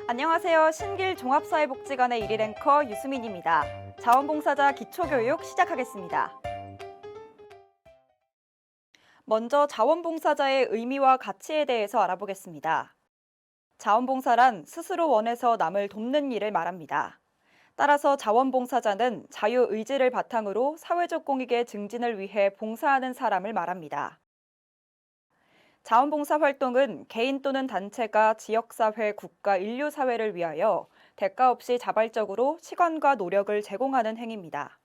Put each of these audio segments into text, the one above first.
안녕하세요. 신길 종합사회복지관의 일일 앵커 유수민입니다. 자원봉사자 기초교육 시작하겠습니다. 먼저 자원봉사자의 의미와 가치에 대해서 알아보겠습니다. 자원봉사란 스스로 원해서 남을 돕는 일을 말합니다. 따라서 자원봉사자는 자유의지를 바탕으로 사회적 공익의 증진을 위해 봉사하는 사람을 말합니다. 자원봉사 활동은 개인 또는 단체가 지역사회, 국가, 인류사회를 위하여 대가 없이 자발적으로 시간과 노력을 제공하는 행위입니다.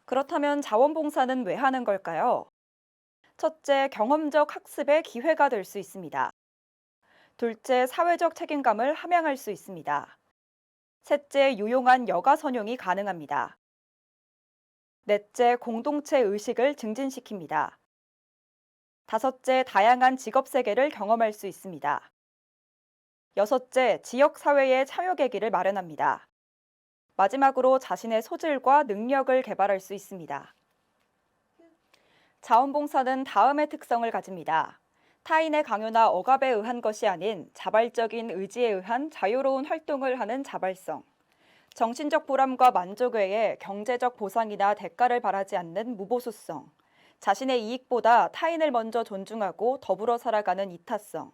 그렇다면 자원봉사는 왜 하는 걸까요? 첫째, 경험적 학습의 기회가 될 수 있습니다. 둘째, 사회적 책임감을 함양할 수 있습니다. 셋째, 유용한 여가 선용이 가능합니다. 넷째, 공동체 의식을 증진시킵니다. 다섯째, 다양한 직업 세계를 경험할 수 있습니다. 여섯째, 지역사회의 참여 계기를 마련합니다. 마지막으로 자신의 소질과 능력을 개발할 수 있습니다. 자원봉사는 다음의 특성을 가집니다. 타인의 강요나 억압에 의한 것이 아닌 자발적인 의지에 의한 자유로운 활동을 하는 자발성. 정신적 보람과 만족 외에 경제적 보상이나 대가를 바라지 않는 무보수성. 자신의 이익보다 타인을 먼저 존중하고 더불어 살아가는 이타성,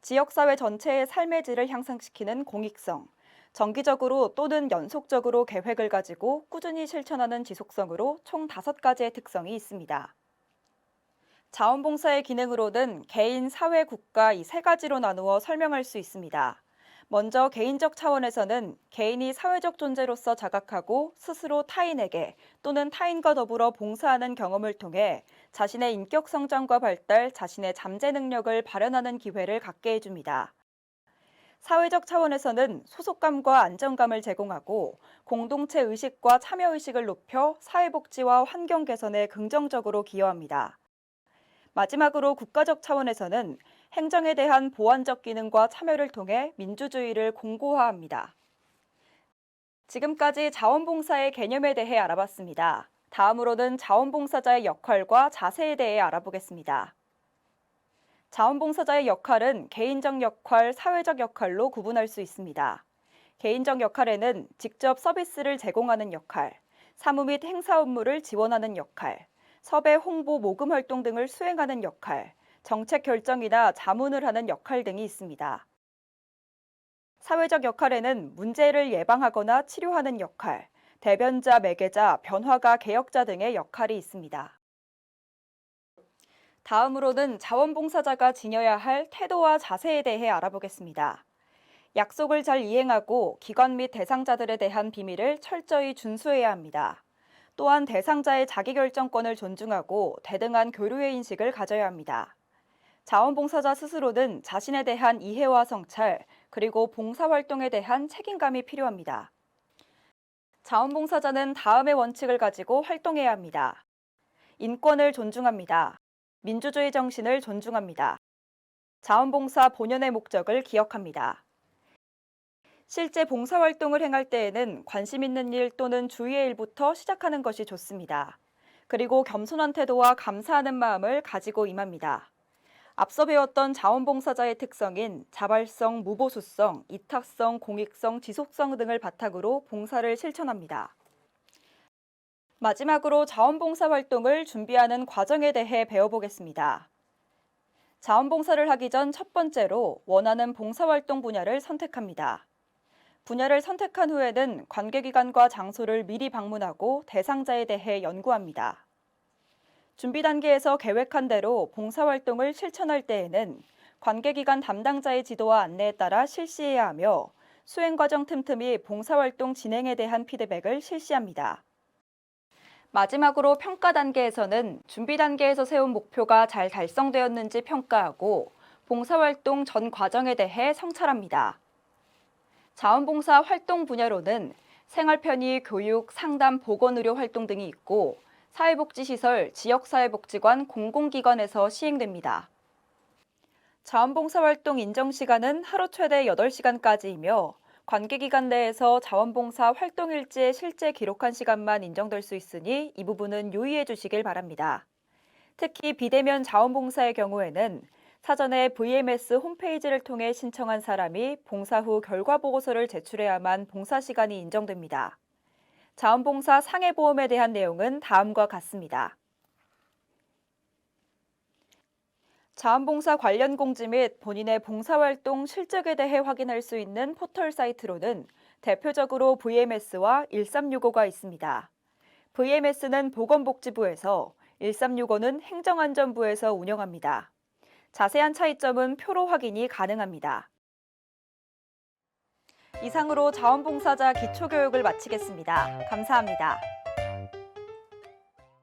지역사회 전체의 삶의 질을 향상시키는 공익성, 정기적으로 또는 연속적으로 계획을 가지고 꾸준히 실천하는 지속성으로 총 5가지의 특성이 있습니다. 자원봉사의 기능으로는 개인, 사회, 국가 이 3가지로 나누어 설명할 수 있습니다. 먼저 개인적 차원에서는 개인이 사회적 존재로서 자각하고 스스로 타인에게 또는 타인과 더불어 봉사하는 경험을 통해 자신의 인격 성장과 발달, 자신의 잠재 능력을 발현하는 기회를 갖게 해줍니다. 사회적 차원에서는 소속감과 안정감을 제공하고 공동체 의식과 참여 의식을 높여 사회복지와 환경 개선에 긍정적으로 기여합니다. 마지막으로 국가적 차원에서는 행정에 대한 보완적 기능과 참여를 통해 민주주의를 공고화합니다. 지금까지 자원봉사의 개념에 대해 알아봤습니다. 다음으로는 자원봉사자의 역할과 자세에 대해 알아보겠습니다. 자원봉사자의 역할은 개인적 역할, 사회적 역할로 구분할 수 있습니다. 개인적 역할에는 직접 서비스를 제공하는 역할, 사무 및 행사 업무를 지원하는 역할, 섭외, 홍보, 모금 활동 등을 수행하는 역할, 정책 결정이나 자문을 하는 역할 등이 있습니다. 사회적 역할에는 문제를 예방하거나 치료하는 역할, 대변자, 매개자, 변화가, 개혁자 등의 역할이 있습니다. 다음으로는 자원봉사자가 지녀야 할 태도와 자세에 대해 알아보겠습니다. 약속을 잘 이행하고 기관 및 대상자들에 대한 비밀을 철저히 준수해야 합니다. 또한 대상자의 자기결정권을 존중하고 대등한 교류의 인식을 가져야 합니다. 자원봉사자 스스로는 자신에 대한 이해와 성찰, 그리고 봉사활동에 대한 책임감이 필요합니다. 자원봉사자는 다음의 원칙을 가지고 활동해야 합니다. 인권을 존중합니다. 민주주의 정신을 존중합니다. 자원봉사 본연의 목적을 기억합니다. 실제 봉사활동을 행할 때에는 관심 있는 일 또는 주위의 일부터 시작하는 것이 좋습니다. 그리고 겸손한 태도와 감사하는 마음을 가지고 임합니다. 앞서 배웠던 자원봉사자의 특성인 자발성, 무보수성, 이타성, 공익성, 지속성 등을 바탕으로 봉사를 실천합니다. 마지막으로 자원봉사 활동을 준비하는 과정에 대해 배워보겠습니다. 자원봉사를 하기 전 첫 번째로 원하는 봉사활동 분야를 선택합니다. 분야를 선택한 후에는 관계기관과 장소를 미리 방문하고 대상자에 대해 연구합니다. 준비 단계에서 계획한 대로 봉사활동을 실천할 때에는 관계기관 담당자의 지도와 안내에 따라 실시해야 하며 수행 과정 틈틈이 봉사활동 진행에 대한 피드백을 실시합니다. 마지막으로 평가 단계에서는 준비 단계에서 세운 목표가 잘 달성되었는지 평가하고 봉사활동 전 과정에 대해 성찰합니다. 자원봉사 활동 분야로는 생활편의, 교육, 상담, 보건의료 활동 등이 있고 사회복지시설, 지역사회복지관, 공공기관에서 시행됩니다. 자원봉사활동 인정시간은 하루 최대 8시간까지이며 관계기관 내에서 자원봉사 활동일지에 실제 기록한 시간만 인정될 수 있으니 이 부분은 유의해 주시길 바랍니다. 특히 비대면 자원봉사의 경우에는 사전에 VMS 홈페이지를 통해 신청한 사람이 봉사 후 결과보고서를 제출해야만 봉사 시간이 인정됩니다. 자원봉사 상해보험에 대한 내용은 다음과 같습니다. 자원봉사 관련 공지 및 본인의 봉사활동 실적에 대해 확인할 수 있는 포털 사이트로는 대표적으로 VMS와 1365가 있습니다. VMS는 보건복지부에서, 1365는 행정안전부에서 운영합니다. 자세한 차이점은 표로 확인이 가능합니다. 이상으로 자원봉사자 기초교육을 마치겠습니다. 감사합니다.